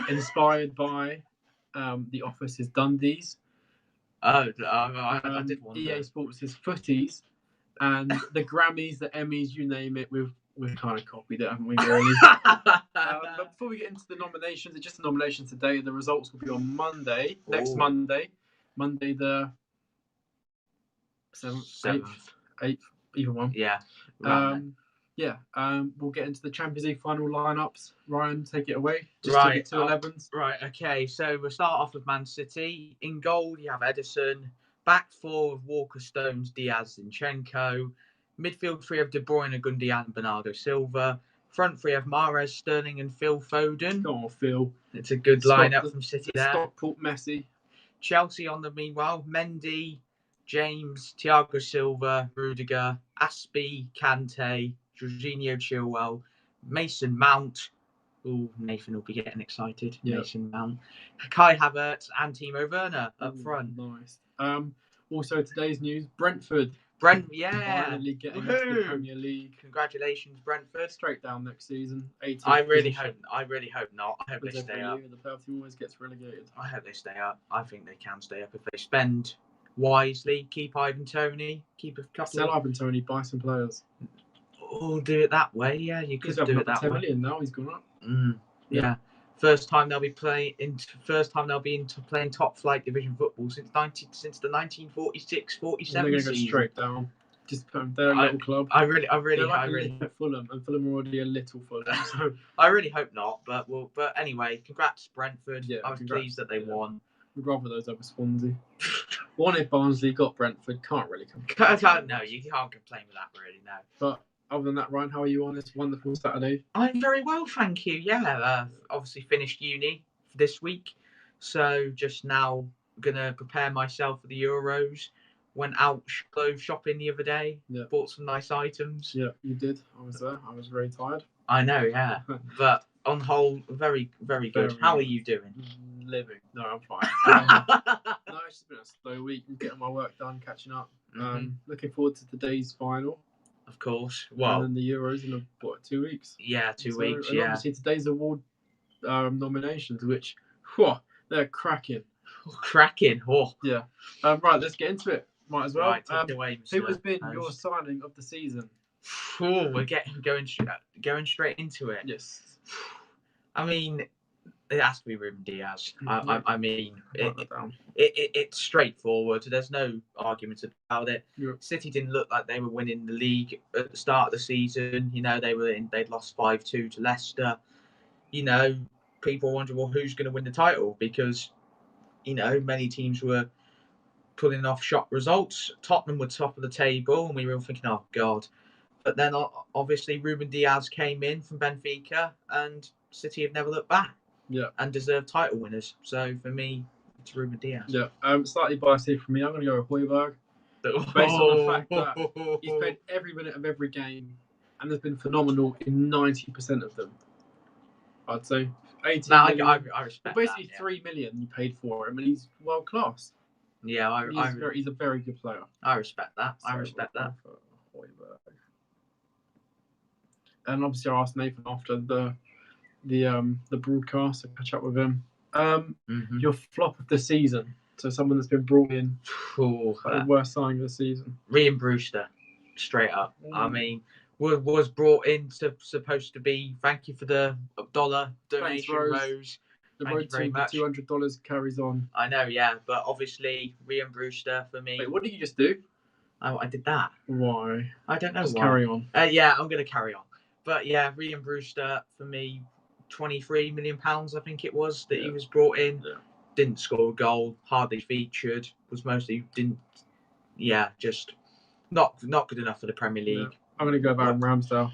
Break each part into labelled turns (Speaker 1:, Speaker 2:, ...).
Speaker 1: inspired by The Office's Dundies.
Speaker 2: I did wonder.
Speaker 1: EA Sports' Footies, and the Grammys, the Emmys, you name it. We've kind of copied it, haven't we? Really. But before we get into the nominations, it's just a nomination today. The results will be on Monday, next Monday the 7th, 8th, either one.
Speaker 2: Yeah.
Speaker 1: We'll get into the Champions League final lineups. Ryan, take it away.
Speaker 2: Just
Speaker 1: take it to 11s.
Speaker 2: Right, okay. So we'll start off with Man City. In goal, you have Ederson. Back four of Walker, Stones, Diaz, Zinchenko. Midfield three of De Bruyne, Gundogan, and Bernardo Silva. Front three of Mahrez, Sterling, and Phil Foden.
Speaker 1: Come on, Phil.
Speaker 2: It's a good lineup from City there.
Speaker 1: Stockport Messi.
Speaker 2: Chelsea on the meanwhile, Mendy, James, Thiago Silva, Rudiger, Aspie, Kante, Jorginho Chilwell, Mason Mount. Oh, Nathan will be getting excited. Yep. Mason Mount, Kai Havertz, and Timo Werner up front.
Speaker 1: Nice. Also today's news: Brentford.
Speaker 2: Finally
Speaker 1: getting into the Premier League.
Speaker 2: Congratulations, Brentford.
Speaker 1: Straight down next season.
Speaker 2: I really hope not. I hope they stay up.
Speaker 1: The playoff team always gets relegated.
Speaker 2: I hope they stay up. I think they can stay up if they spend wisely. Keep Ivan Toney. Keep a couple.
Speaker 1: Sell Ivan Toney. Buy some players.
Speaker 2: Oh, do it that way. Yeah, you could do it that
Speaker 1: 10
Speaker 2: way.
Speaker 1: 10 million now. He's gone up.
Speaker 2: Yeah. First time they'll be playing playing top flight division football since the 1946-47
Speaker 1: They're going to go straight down. Just put them there, a little club.
Speaker 2: I really
Speaker 1: Fulham, and Fulham are already a little Fulham. So
Speaker 2: I really hope not. But anyway, congrats Brentford.
Speaker 1: Yeah,
Speaker 2: I was pleased that they won.
Speaker 1: We'd rather those over Swansea. Wanted Barnsley, got Brentford. Can't really
Speaker 2: complain. No, you can't complain with that really. No.
Speaker 1: But other than that, Ryan, how are you on this wonderful Saturday?
Speaker 2: I'm very well, thank you. Yeah, obviously finished uni this week, so just now gonna prepare myself for the Euros. Went out clothes shopping the other day.
Speaker 1: Yeah.
Speaker 2: Bought some nice items.
Speaker 1: Yeah, you did. I was there. I was very tired.
Speaker 2: I know, yeah. But on the whole, very, very good. How are you doing?
Speaker 1: Living. No, I'm fine. No, it's just been a slow week. Getting my work done, catching up. Looking forward to today's final.
Speaker 2: Of course. Well,
Speaker 1: and then the Euros in 2 weeks.
Speaker 2: Yeah, 2 weeks. Yeah.
Speaker 1: Obviously today's award nominations, which they're cracking.
Speaker 2: Cracking. Oh.
Speaker 1: Yeah. Right, let's get into it. Might as well.
Speaker 2: Right, take it away, Mr.
Speaker 1: Who has been your signing of the season?
Speaker 2: Oh, we're going straight into it.
Speaker 1: Yes.
Speaker 2: I mean, it has to be Ruben Diaz. I mean, it's straightforward. There's no argument about it. Yeah. City didn't look like they were winning the league at the start of the season. You know, they'd lost 5-2 to Leicester. You know, people wonder, well, who's going to win the title? Because, you know, many teams were pulling off shock results. Tottenham were top of the table, and we were all thinking, oh, God. But then, obviously, Ruben Diaz came in from Benfica, and City have never looked back.
Speaker 1: Yeah.
Speaker 2: And deserved title winners. So, for me, it's Ruben Diaz.
Speaker 1: Yeah. Slightly biased here from me. I'm going to go with Højbjerg. Based on the fact that he's played every minute of every game, and has been phenomenal in 90% of them. I'd say 18 million.
Speaker 2: I respect
Speaker 1: basically
Speaker 2: that, yeah.
Speaker 1: 3 million you paid for him, and he's world class.
Speaker 2: Yeah,
Speaker 1: he's a very good player.
Speaker 2: I respect that. I respect that.
Speaker 1: And obviously, I asked Nathan after the broadcast to catch up with him. Your flop of the season. So someone that's been brought in. The worst signing of the season.
Speaker 2: Ryan Brewster, straight up. I mean, was brought in supposed to be thank you for the $1 donation, Rose.
Speaker 1: The road to $200 carries on.
Speaker 2: I know, yeah, but obviously Ryan Brewster for me.
Speaker 1: Wait, what did you just do?
Speaker 2: Oh, I did that.
Speaker 1: Why?
Speaker 2: I don't know.
Speaker 1: Just
Speaker 2: why.
Speaker 1: Carry on.
Speaker 2: Yeah, I'm going to carry on. But yeah, Ryan Brewster for me, £23 million, I think it was that he was brought in. Yeah. Didn't score a goal, hardly featured. Was mostly just not good enough for the Premier League. Yeah.
Speaker 1: I'm going to go about Ramsdale.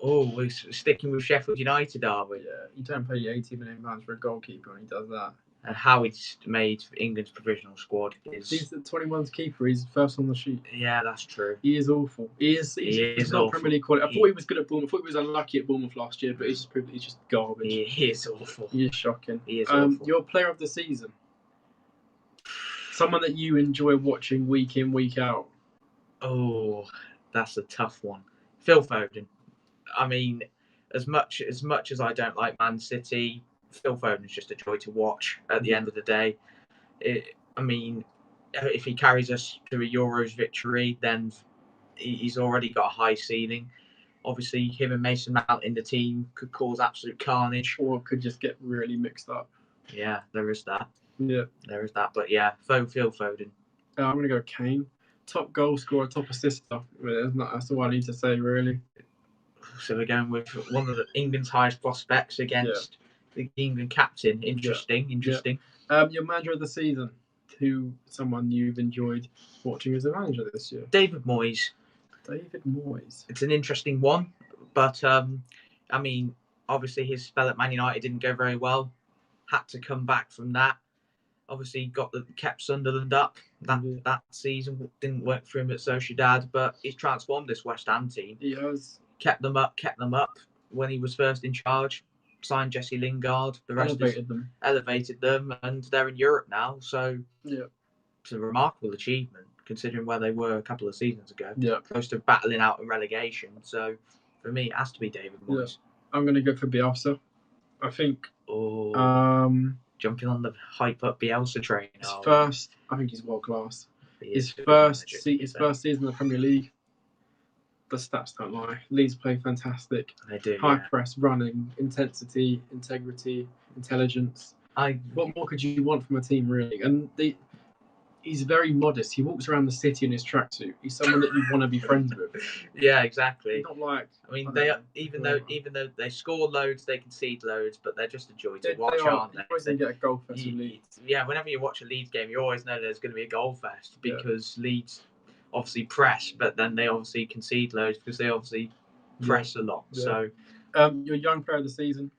Speaker 2: Oh, we're sticking with Sheffield United, are we?
Speaker 1: Yeah, you don't pay £80 million for a goalkeeper when he does that.
Speaker 2: And how he's made England's provisional squad is...
Speaker 1: He's the 21's keeper. He's first on the sheet.
Speaker 2: Yeah, that's true.
Speaker 1: He is awful. He's not awful. Premier League quality. I thought he was good at Bournemouth. I thought he was unlucky at Bournemouth last year, but he's just garbage.
Speaker 2: He is awful.
Speaker 1: He is shocking.
Speaker 2: He is awful.
Speaker 1: Your player of the season? Someone that you enjoy watching week in, week out?
Speaker 2: Oh, that's a tough one. Phil Foden. I mean, as much as I don't like Man City, Phil Foden's just a joy to watch at the end of the day. If he carries us to a Euros victory, then he's already got a high ceiling. Obviously, him and Mason Mount in the team could cause absolute carnage.
Speaker 1: Or could just get really mixed up.
Speaker 2: Yeah, there is that.
Speaker 1: Yeah.
Speaker 2: There is that. But yeah, Phil Foden.
Speaker 1: I'm going to go Kane. Top goal scorer, top assister. That's all I need to say, really.
Speaker 2: So we're going with one of England's highest prospects against the England captain. Interesting.
Speaker 1: Your manager of the season. Someone you've enjoyed watching as a manager this year?
Speaker 2: David Moyes.
Speaker 1: It's
Speaker 2: an interesting one, but obviously his spell at Man United didn't go very well. Had to come back from that. Obviously kept Sunderland up. That season didn't work for him at Sociedad, but he's transformed this West Ham team.
Speaker 1: He has
Speaker 2: kept them up when he was first in charge. Signed Jesse Lingard. The rest elevated them, and they're in Europe now. So it's a remarkable achievement considering where they were a couple of seasons ago. Close to battling out a relegation. So for me, it has to be David Moyes.
Speaker 1: I'm going to go for Bielsa. I think.
Speaker 2: Jumping on the hype up Bielsa train.
Speaker 1: I think he's world class. His first season in the Premier League. The stats don't lie. Leeds play fantastic.
Speaker 2: They do.
Speaker 1: High press, running, intensity, integrity, intelligence. What more could you want from a team, really? And he's very modest. He walks around the city in his tracksuit. He's someone that you want to be friends with.
Speaker 2: Yeah, exactly.
Speaker 1: He's not like.
Speaker 2: Even though they score loads, they concede loads, but they're just a joy to watch, aren't they?
Speaker 1: You always get a goal fest with Leeds.
Speaker 2: Yeah, whenever you watch a Leeds game, you always know there's going to be a goal fest because Leeds obviously press, but then they obviously concede loads because they obviously press a lot. Yeah.
Speaker 1: So, your young player of the season.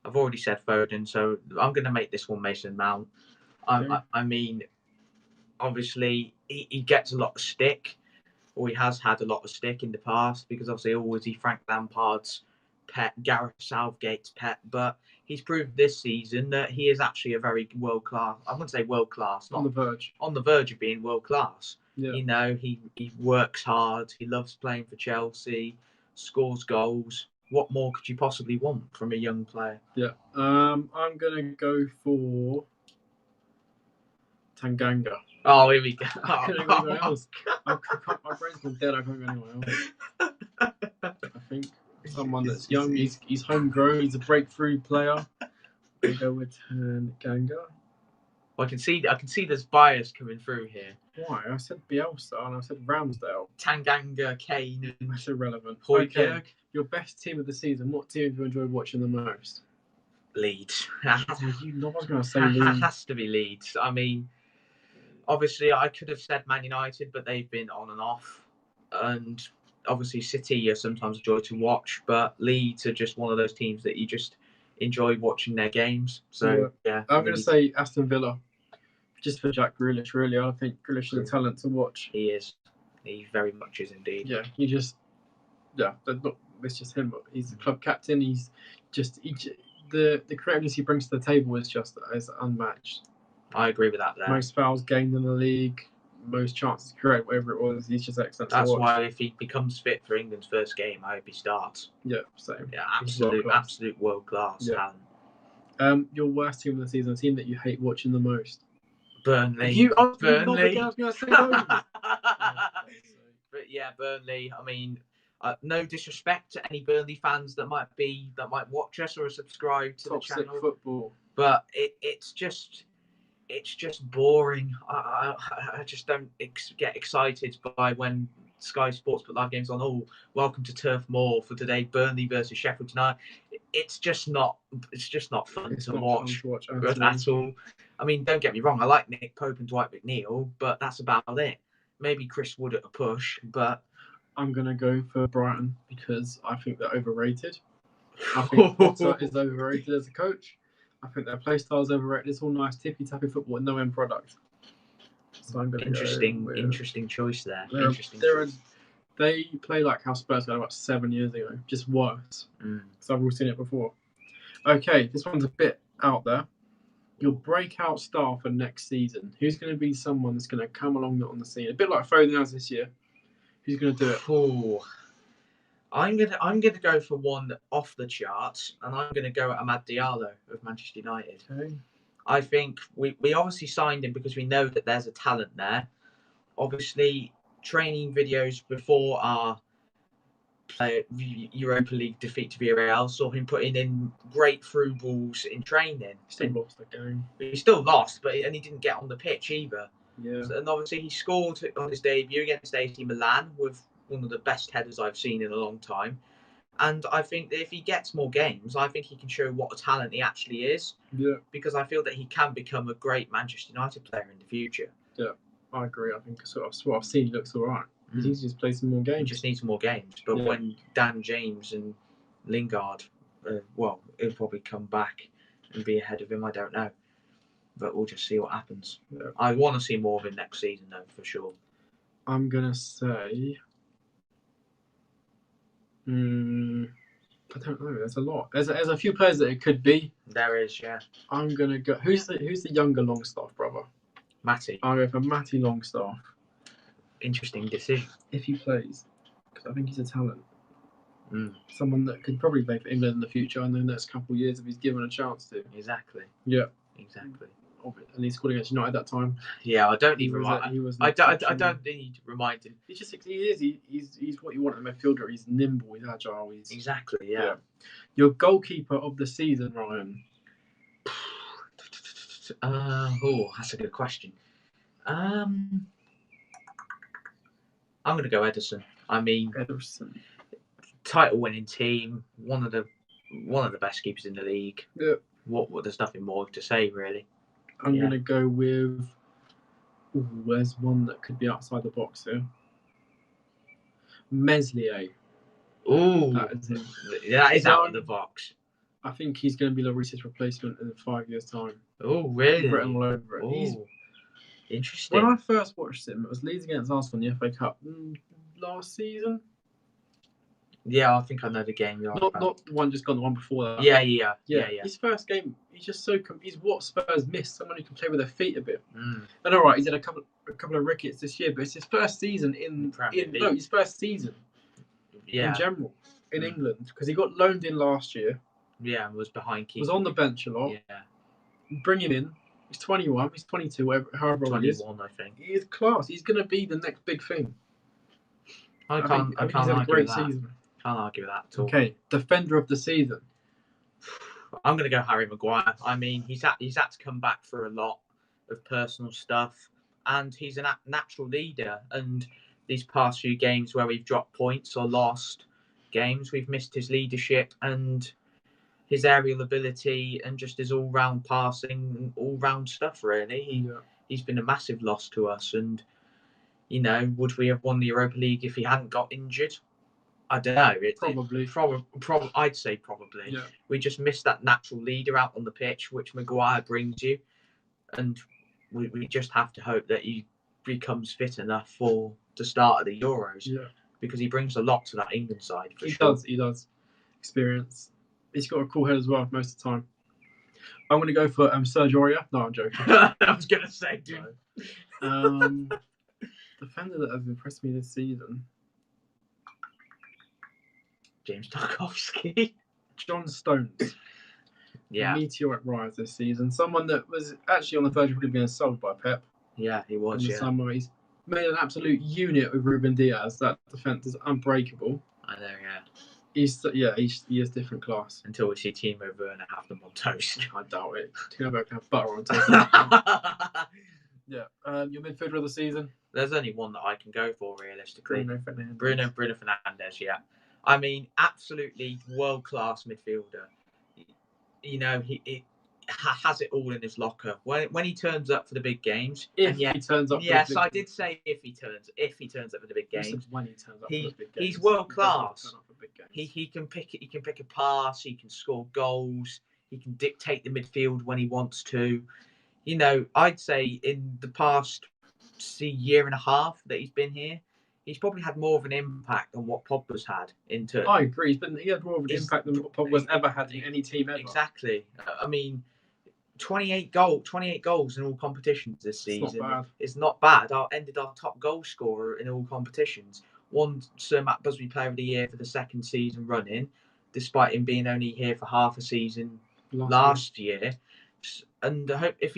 Speaker 2: I've already said Foden, so I'm going to make this one Mason Mount. Obviously, he gets a lot of stick, or he has had a lot of stick in the past, because obviously always Frank Lampard's pet, Gareth Southgate's pet, but he's proved this season that he is actually a very world-class, I wouldn't say world-class, not on the verge of being world-class. Yeah. He works hard, he loves playing for Chelsea, scores goals. What more could you possibly want from a young player?
Speaker 1: Yeah. I'm going to go for Tanganga.
Speaker 2: Oh, here we go.
Speaker 1: I couldn't go anyone else. My brain's gone dead. I can't go anyone else. I think someone that's young. He's homegrown. He's a breakthrough player. I go with Tanganga.
Speaker 2: Well, I can see there's bias coming through here.
Speaker 1: Why? I said Bielsa and I said Ramsdale.
Speaker 2: Tanganga, Kane, and
Speaker 1: that's irrelevant.
Speaker 2: Okay.
Speaker 1: Your best team of the season. What team have you enjoyed watching the most?
Speaker 2: Leeds.
Speaker 1: I was going to say Leeds.
Speaker 2: It has to be Leeds. I mean, obviously, I could have said Man United, but they've been on and off. And obviously, City are sometimes a joy to watch, but Leeds are just one of those teams that you just enjoy watching their games. So, yeah.
Speaker 1: I'm going to say Aston Villa, just for Jack Grealish, really. I think Grealish is a talent to watch.
Speaker 2: He is. He very much is indeed.
Speaker 1: Yeah, it's just him. He's the club captain. He's just... The creativeness he brings to the table is unmatched.
Speaker 2: I agree with that there.
Speaker 1: Most fouls gained in the league, most chances created, whatever it was. He's just excellent.
Speaker 2: That's why if he becomes fit for England's first game, I hope he starts.
Speaker 1: Yeah, same.
Speaker 2: Yeah, absolute world class talent.
Speaker 1: Your worst team of the season, a team that you hate watching the most.
Speaker 2: Burnley.
Speaker 1: Burnley. I was going to say Burnley.
Speaker 2: But yeah, Burnley. I mean, no disrespect to any Burnley fans that might watch us or subscribe to the channel.
Speaker 1: Toxic football.
Speaker 2: But it's just boring. I just don't get excited by when Sky Sports put live games on. Oh, welcome to Turf Moor for today, Burnley versus Sheffield United. It's just not fun to watch at all. I mean, don't get me wrong. I like Nick Pope and Dwight McNeil, but that's about it. Maybe Chris Wood at a push, but
Speaker 1: I'm going to go for Brighton because I think they're overrated. I think Potter is overrated as a coach. I think their play style is overrated. It's all nice tippy-tappy football with no end product. So I'm going to
Speaker 2: interesting choice there.
Speaker 1: They play like how Spurs played about 7 years ago, just worse. So I've all seen it before. Okay, this one's a bit out there. Your breakout star for next season. Who's going to be someone that's going to come along on the scene? A bit like Foden has this year. Who's going to do it?
Speaker 2: I'm gonna go for one off the charts, and I'm gonna go at Ahmad Diallo of Manchester United.
Speaker 1: Okay.
Speaker 2: I think we obviously signed him because we know that there's a talent there. Obviously, training videos before our Europa League defeat to Villarreal saw him putting in great through balls in training.
Speaker 1: Still lost that game.
Speaker 2: He still lost, but he didn't get on the pitch either.
Speaker 1: Yeah.
Speaker 2: And obviously, he scored on his debut against AC Milan with one of the best headers I've seen in a long time. And I think that if he gets more games, I think he can show what a talent he actually is.
Speaker 1: Yeah.
Speaker 2: Because I feel that he can become a great Manchester United player in the future.
Speaker 1: Yeah, I agree. I think sort of what I've seen, he looks all right. He needs to just play some more games.
Speaker 2: He just needs more games. But when Dan James and Lingard, he'll probably come back and be ahead of him. I don't know. But we'll just see what happens.
Speaker 1: Yeah.
Speaker 2: I want to see more of him next season, though, for sure.
Speaker 1: I'm going to say... I don't know. There's a lot. There's a few players that it could be.
Speaker 2: There is, yeah.
Speaker 1: I'm going to go... Who's the younger Longstaff brother?
Speaker 2: Matty.
Speaker 1: I'll go for Matty Longstaff.
Speaker 2: Interesting decision.
Speaker 1: If he plays. Because I think he's a talent. Someone that could probably play for England in the future in the next couple of years if he's given a chance to.
Speaker 2: Exactly.
Speaker 1: Yeah.
Speaker 2: Exactly.
Speaker 1: And he scored against United that time.
Speaker 2: Yeah, I don't need to remind him.
Speaker 1: He's just he's what you want in a midfielder. He's nimble, he's agile.
Speaker 2: Exactly, yeah.
Speaker 1: Your goalkeeper of the season, Ryan.
Speaker 2: That's a good question. I'm gonna go Ederson. I mean,
Speaker 1: Ederson.
Speaker 2: Title-winning team, one of the best keepers in the league.
Speaker 1: Yeah.
Speaker 2: What? There's nothing more to say, really.
Speaker 1: I'm gonna go with. There's one that could be outside the box here. Meslier.
Speaker 2: Ooh, that is out of the box.
Speaker 1: I think he's going to be Lloris's replacement in 5 years' time.
Speaker 2: Oh, really?
Speaker 1: Written all over it.
Speaker 2: Ooh, interesting.
Speaker 1: When I first watched him, it was Leeds against Arsenal in the FA Cup last season.
Speaker 2: Yeah, I think I know the game.
Speaker 1: Not the one just gone, the one before that.
Speaker 2: Yeah.
Speaker 1: His first game, he's just so he's what Spurs missed. Someone who can play with their feet a bit. And all right, he's had a couple of rickets this year, but it's his first season his first season.
Speaker 2: Yeah.
Speaker 1: In general, in England, because he got loaned in last year.
Speaker 2: Yeah, and was behind Kane.
Speaker 1: Was on the bench a lot.
Speaker 2: Yeah.
Speaker 1: Bring him in. He's 21. He's 22. However old he is.
Speaker 2: 21, I think.
Speaker 1: He is class. He's going to be the next big thing.
Speaker 2: I can't argue with that.
Speaker 1: Season.
Speaker 2: Can't argue with that at all.
Speaker 1: Okay, defender of the season.
Speaker 2: I'm going to go Harry Maguire. I mean, he's had to come back for a lot of personal stuff, and he's a natural leader. And these past few games where we've dropped points or lost games, we've missed his leadership and his aerial ability and just his all-round passing, all-round stuff, really. He's been a massive loss to us. And, you know, would we have won the Europa League if he hadn't got injured? I don't know. Probably. I'd say probably.
Speaker 1: Yeah.
Speaker 2: We just missed that natural leader out on the pitch, which Maguire brings you. And we just have to hope that he becomes fit enough for the start of the Euros.
Speaker 1: Yeah.
Speaker 2: Because he brings a lot to that England side.
Speaker 1: He does. Experience. He's got a cool head as well most of the time. I'm going to go for Serge Aurier. No, I'm joking.
Speaker 2: I was going to say, dude.
Speaker 1: Defender that has impressed me this season.
Speaker 2: James Tarkowski.
Speaker 1: John Stones.
Speaker 2: Yeah.
Speaker 1: Meteoric rise this season. Someone that was actually on the verge of being sold by Pep.
Speaker 2: Yeah, he was.
Speaker 1: In some ways. Made an absolute unit with Ruben Diaz. That defence is unbreakable.
Speaker 2: I know, yeah.
Speaker 1: He is different class.
Speaker 2: Until we see Timo Werner have them on toast.
Speaker 1: I doubt it. Timo Werner can have butter on toast. Yeah. Your midfielder of the season?
Speaker 2: There's only one that I can go for, realistically.
Speaker 1: Bruno
Speaker 2: Fernandes, yeah. I mean, absolutely world-class midfielder. You know, he has it all in his locker. When he turns up for the big games.
Speaker 1: He turns up.
Speaker 2: Yes, I did say if he turns up for the big games.
Speaker 1: When he turns up for the big games.
Speaker 2: He's world-class. He can pick a pass. He can score goals. He can dictate the midfield when he wants to. You know, I'd say in the past year and a half that he's been here, he's probably had more of an impact than what Pogba's had in Turkey.
Speaker 1: I agree. He had more of an impact than what Pogba's ever had in any team ever.
Speaker 2: Exactly. I mean, 28 goals in all competitions this season.
Speaker 1: It's not bad.
Speaker 2: It's not bad. Ended our top goal scorer in all competitions. won Sir Matt Busby Player of the Year for the second season running, despite him being only here for half a season last year. And I hope if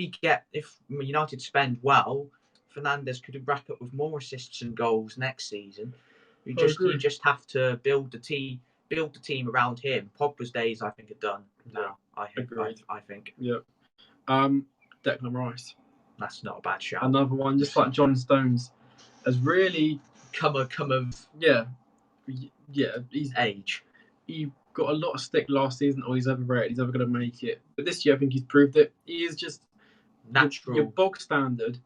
Speaker 2: United spend well, Fernandes could rack up with more assists and goals next season. You just have to build the team around him. Pogba's days, I think, are done now. I think.
Speaker 1: Yeah. Declan Rice.
Speaker 2: That's not a bad shout.
Speaker 1: Another one, just like John Stones, has really
Speaker 2: come of
Speaker 1: he's
Speaker 2: age.
Speaker 1: He got a lot of stick last season. He's ever rated. He's ever going to make it. But this year, I think he's proved it. He is just
Speaker 2: natural,
Speaker 1: your bog standard,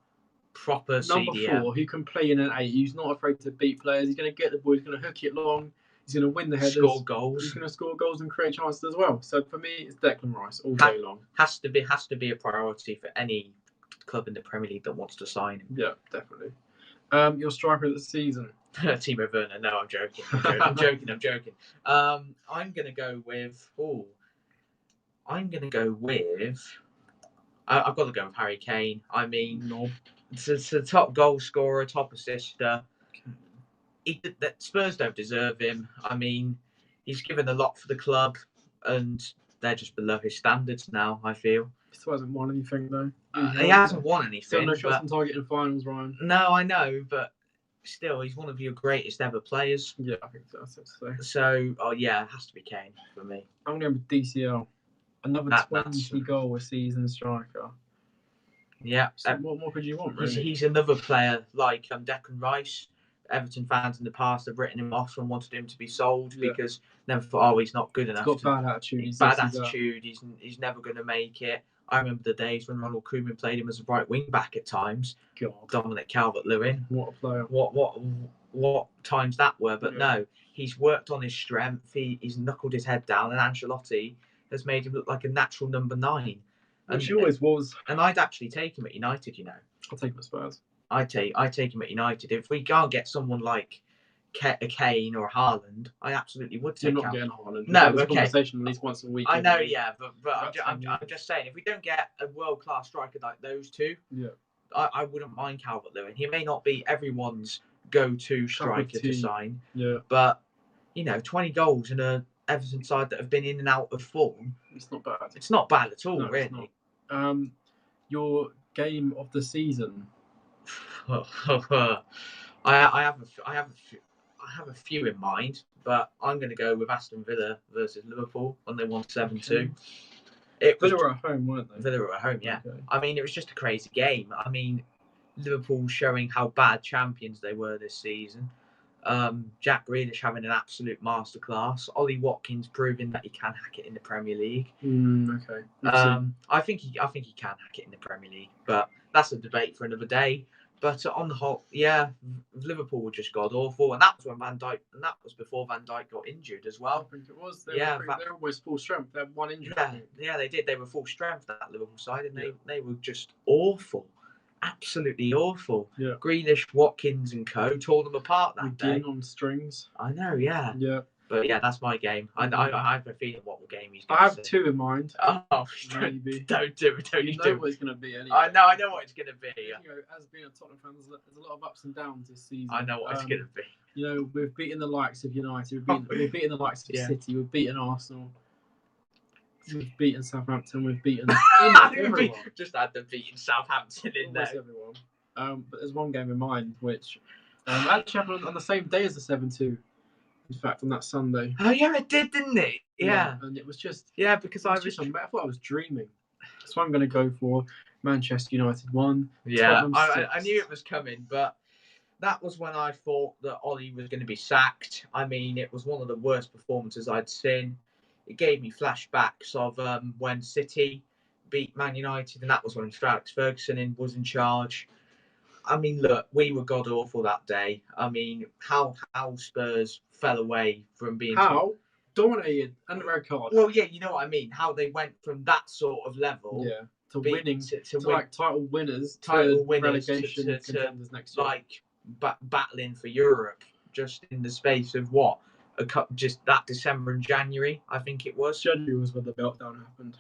Speaker 2: proper
Speaker 1: number
Speaker 2: CDM.
Speaker 1: 4 who can play in an 8. He's not afraid to beat players. He's going to get the ball. He's going to hook it long. He's going to win the headers.
Speaker 2: Score goals.
Speaker 1: He's going to score goals and create chances as well. So for me, it's Declan Rice all day long.
Speaker 2: Has to be a priority for any club in the Premier League that wants to sign him.
Speaker 1: Yeah, definitely. Your striker of the season.
Speaker 2: Timo Werner. No, I'm joking. I'm joking. I'm gonna go with. I've got to go with Harry Kane. I mean, it's the top goal scorer, top assister. Spurs don't deserve him. I mean, he's given a lot for the club, and they're just below his standards now, I feel.
Speaker 1: He still hasn't won anything, though.
Speaker 2: He hasn't won anything.
Speaker 1: Still no shots on target in finals, Ryan.
Speaker 2: No, I know, but still, he's one of your greatest ever players.
Speaker 1: Yeah, I think so. That's it to say.
Speaker 2: So, it has to be Kane for me.
Speaker 1: I'm going to go with DCL. Another 20 goal a season striker.
Speaker 2: Yeah.
Speaker 1: So what more could you want, really?
Speaker 2: He's another player like Declan Rice. Everton fans in the past have written him off and wanted him to be sold because never thought, he's not good enough.
Speaker 1: He's got bad attitude.
Speaker 2: He's never going to make it. I remember the days when Ronald Koeman played him as a right wing back at times.
Speaker 1: God.
Speaker 2: Dominic Calvert-Lewin.
Speaker 1: What a player.
Speaker 2: What times that were. But no, he's worked on his strength. He's knuckled his head down, and Ancelotti has made him look like a natural number 9.
Speaker 1: Which he always was.
Speaker 2: And I'd actually take him at United,
Speaker 1: I'll take him at Spurs.
Speaker 2: I take him at United. If we can't get someone like a Kane or Haaland, I absolutely would take him.
Speaker 1: You're not getting Haaland.
Speaker 2: No,
Speaker 1: okay. Conversation at least once a week.
Speaker 2: I know, but I'm just saying, if we don't get a world-class striker like those two, I wouldn't mind Calvert-Lewin. He may not be everyone's go-to striker to sign, but 20 goals in a Everton side that have been in and out of form.
Speaker 1: It's not bad.
Speaker 2: It's not bad at all, really.
Speaker 1: Your game of the season.
Speaker 2: I have a few in mind, but I'm going to go with Aston Villa versus Liverpool when they won 7-2.
Speaker 1: Villa were at home, weren't they?
Speaker 2: Villa were at home, yeah.
Speaker 1: Okay.
Speaker 2: I mean, it was just a crazy game. I mean, Liverpool showing how bad champions they were this season. Jack Grealish having an absolute masterclass. Ollie Watkins proving that he can hack it in the Premier League.
Speaker 1: Okay.
Speaker 2: I think he can hack it in the Premier League, but that's a debate for another day. But on the whole, Liverpool were just god awful, and that was when before Van Dijk got injured as well.
Speaker 1: I think it was. They were always full strength. They had one injury.
Speaker 2: Yeah, they did. They were full strength, that Liverpool side, and they were just awful. Absolutely awful.
Speaker 1: Yeah.
Speaker 2: Grealish, Watkins, and co tore them apart that day.
Speaker 1: On strings.
Speaker 2: I know, yeah.
Speaker 1: Yeah.
Speaker 2: But that's my game. I have a feeling what game he's going
Speaker 1: to I have 2 in mind.
Speaker 2: Oh,
Speaker 1: maybe.
Speaker 2: Don't do it.
Speaker 1: You know what it's going to be anyway.
Speaker 2: I know what it's going to be.
Speaker 1: As being a Tottenham fan, there's a lot of ups and downs this season.
Speaker 2: I know what it's going to be.
Speaker 1: We've beaten the likes of United. We've beaten the likes of City. We've beaten Arsenal. We've beaten Southampton. We've beaten everyone.
Speaker 2: Just had them beating Southampton in there.
Speaker 1: Everyone. But there's one game in mind which actually happened on the same day as the 7-2. In fact, on that Sunday.
Speaker 2: Oh yeah, it did, didn't it? Yeah.
Speaker 1: And it was just
Speaker 2: because I
Speaker 1: thought I was dreaming. So I'm going to go for Manchester United 1.
Speaker 2: Yeah, I knew it was coming, but that was when I thought that Ollie was going to be sacked. I mean, it was one of the worst performances I'd seen. It gave me flashbacks of when City beat Man United, and that was when Alex Ferguson was in charge. I mean, look, we were god awful that day. I mean, how Spurs fell away from being
Speaker 1: dominated and the red card.
Speaker 2: Well, yeah, you know what I mean. How they went from that sort of level,
Speaker 1: to winning to like title winners, relegation contenders next year,
Speaker 2: like battling for Europe, just in the space of what just that December and January, I think it was.
Speaker 1: January was when the meltdown happened.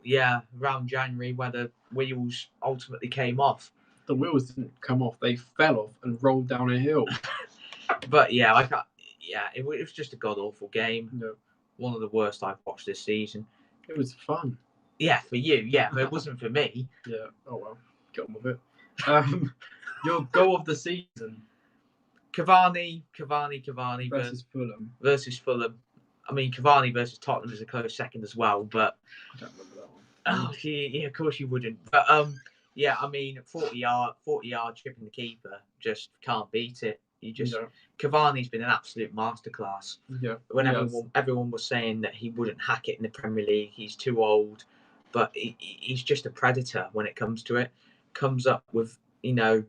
Speaker 2: Yeah, around January, where the wheels ultimately came off.
Speaker 1: The wheels didn't come off; they fell off and rolled down a hill.
Speaker 2: But yeah, I can't. Yeah, it was just a god awful game.
Speaker 1: No,
Speaker 2: One of the worst I've watched this season.
Speaker 1: it was fun.
Speaker 2: Yeah, for you. Yeah, but it wasn't for me.
Speaker 1: Yeah. Oh well, get on with it. Your goal of the season
Speaker 2: Cavani
Speaker 1: versus Fulham.
Speaker 2: I mean, Cavani versus Tottenham is a close second as well, but
Speaker 1: I don't remember that one.
Speaker 2: oh, yeah, of course you wouldn't. But yeah, I mean, 40-yard chipping the keeper, just can't beat it. Cavani's been an absolute masterclass.
Speaker 1: Yeah.
Speaker 2: When everyone was saying that he wouldn't hack it in the Premier League, he's too old, but he's just a predator when it comes to it. Comes up with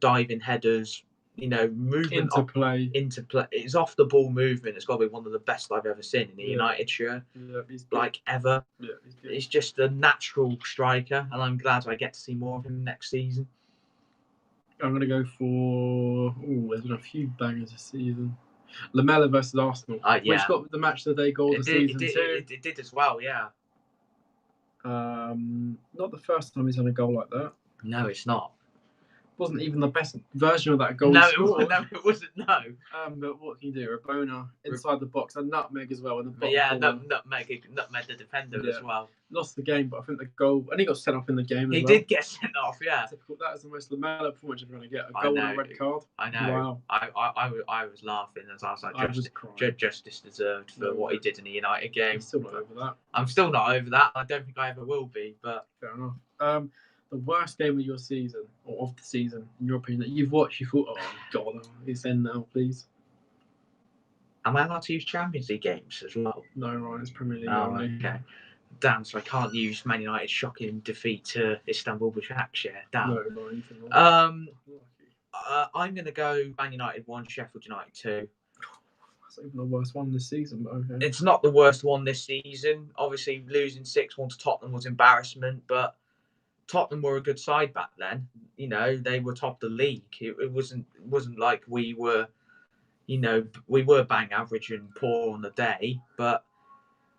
Speaker 2: diving headers. Movement into play. It's off the ball movement. It's got to be one of the best I've ever seen in the United shirt, ever.
Speaker 1: Yeah,
Speaker 2: he's just a natural striker, and I'm glad I get to see more of him next season.
Speaker 1: I'm going to go for. There's been a few bangers this season. Lamella versus Arsenal, which got the match of the day goal of the season too.
Speaker 2: It did as well, yeah.
Speaker 1: Not the first time he's done a goal like that.
Speaker 2: No, it's not.
Speaker 1: Wasn't even the best version of that goal.
Speaker 2: No, it wasn't. No.
Speaker 1: But what can you do? Rabona inside the box, and nutmeg as well. In the
Speaker 2: nutmeg the defender as well.
Speaker 1: Lost the game, but I think the goal, and he got sent off in the game.
Speaker 2: He did get sent off, yeah.
Speaker 1: Typical. That is the most Lamella performance you're going to get. A goal and a red card.
Speaker 2: I know. Wow. I was laughing as I was like, justice deserved for what he did in the United game.
Speaker 1: I'm still not over that.
Speaker 2: I'm still not over that. I don't think I ever will be. But
Speaker 1: fair enough. The worst game of your season, or of the season, in your opinion, that you've watched, you thought, oh, God, it's in now, please.
Speaker 2: Am I allowed to use Champions League games as well?
Speaker 1: No, Ryan, it's Premier League
Speaker 2: only. Okay. Damn, so I can't use Man United's shocking defeat to Istanbul Başakşehir. Damn.
Speaker 1: No, not anything.
Speaker 2: I'm going to go Man United 1, Sheffield United 2.
Speaker 1: That's not even the worst one this season, but okay.
Speaker 2: It's not the worst one this season. Obviously, losing 6-1 to Tottenham was embarrassment, but Tottenham were a good side back then. They were top of the league. It wasn't like we were, we were bang average and poor on the day. But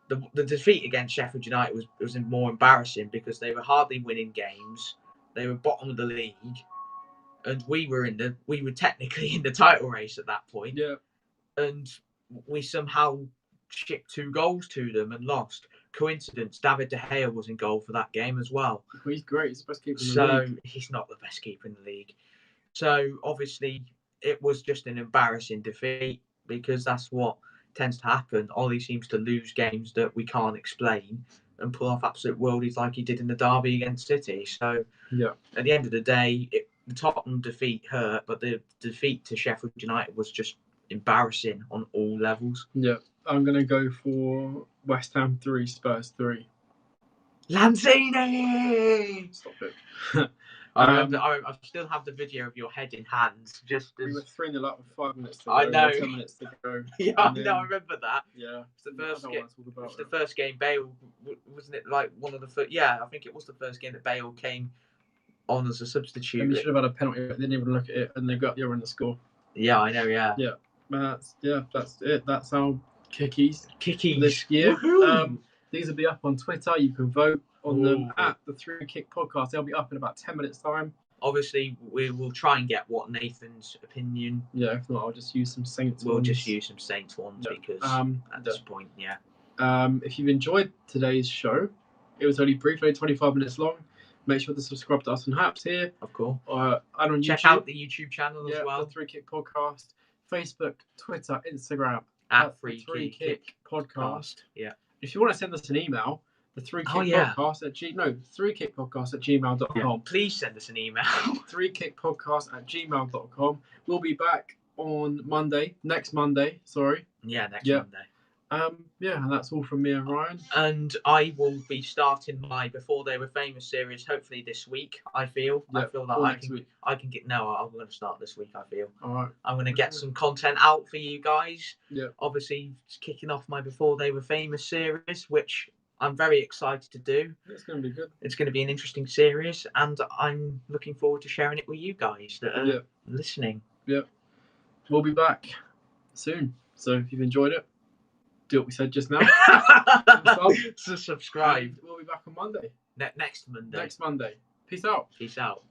Speaker 2: the defeat against Sheffield United was more embarrassing because they were hardly winning games. They were bottom of the league, and we were technically in the title race at that point.
Speaker 1: Yeah,
Speaker 2: and we somehow shipped 2 goals to them and lost. Coincidence, David De Gea was in goal for that game as well.
Speaker 1: He's great. He's the best keeper in the league.
Speaker 2: He's not the best keeper in the league. So obviously it was just an embarrassing defeat because that's what tends to happen. Ollie seems to lose games that we can't explain and pull off absolute worldies like he did in the derby against City. So at the end of the day, the Tottenham defeat hurt, but the defeat to Sheffield United was just embarrassing on all levels.
Speaker 1: Yeah. I'm going to go for West Ham 3, Spurs 3.
Speaker 2: Lanzini!
Speaker 1: Stop it.
Speaker 2: I still have the video of your head in hands.
Speaker 1: We were 3-0 up with 5 minutes to go.
Speaker 2: I know.
Speaker 1: 10 minutes to go.
Speaker 2: Yeah, I know. I remember that.
Speaker 1: Yeah.
Speaker 2: It's the first game. Bale, wasn't it like one of the first? Yeah, I think it was the first game that Bale came on as a substitute.
Speaker 1: And we should have had a penalty, but they didn't even look at it, and they got the other in the score.
Speaker 2: Yeah, I know. Yeah.
Speaker 1: Yeah. That's it. That's our Kickies this year. These will be up on Twitter. You can vote on them at the 3 Kick Podcast. They'll be up in about 10 minutes time.
Speaker 2: Obviously, we will try and get what Nathan's opinion.
Speaker 1: Yeah, if not, I'll just use some Saints
Speaker 2: ones.
Speaker 1: We'll
Speaker 2: just use some Saints ones because at this point,
Speaker 1: if you've enjoyed today's show, it was only brief, only 25 minutes long. Make sure to subscribe to us on Haps here.
Speaker 2: Of course.
Speaker 1: And on
Speaker 2: Check
Speaker 1: YouTube.
Speaker 2: out the YouTube channel as well.
Speaker 1: The 3 Kick Podcast. Facebook, Twitter, Instagram.
Speaker 2: At
Speaker 1: 3 Kick Podcast.
Speaker 2: Yeah.
Speaker 1: If you want to send us an email, the 3 Kick Podcast at 3 Kick Podcast at gmail.com.
Speaker 2: Yeah, please send us an email.
Speaker 1: 3 Kick Podcast at gmail.com. We'll be back on next Monday. Sorry.
Speaker 2: Yeah, next Monday.
Speaker 1: And that's all from me and Ryan.
Speaker 2: And I will be starting my Before They Were Famous series hopefully this week. I feel that I can get. No, I'm going to start this week. I feel.
Speaker 1: All right.
Speaker 2: I'm going to get some content out for you guys.
Speaker 1: Yeah.
Speaker 2: Obviously, kicking off my Before They Were Famous series, which I'm very excited to do.
Speaker 1: It's going to be good.
Speaker 2: It's going to be an interesting series, and I'm looking forward to sharing it with you guys that are listening.
Speaker 1: Yeah. We'll be back soon. So if you've enjoyed it, do what we said just now.
Speaker 2: So subscribe.
Speaker 1: We'll be back on Monday.
Speaker 2: Next Monday.
Speaker 1: Next Monday. Peace out.
Speaker 2: Peace out.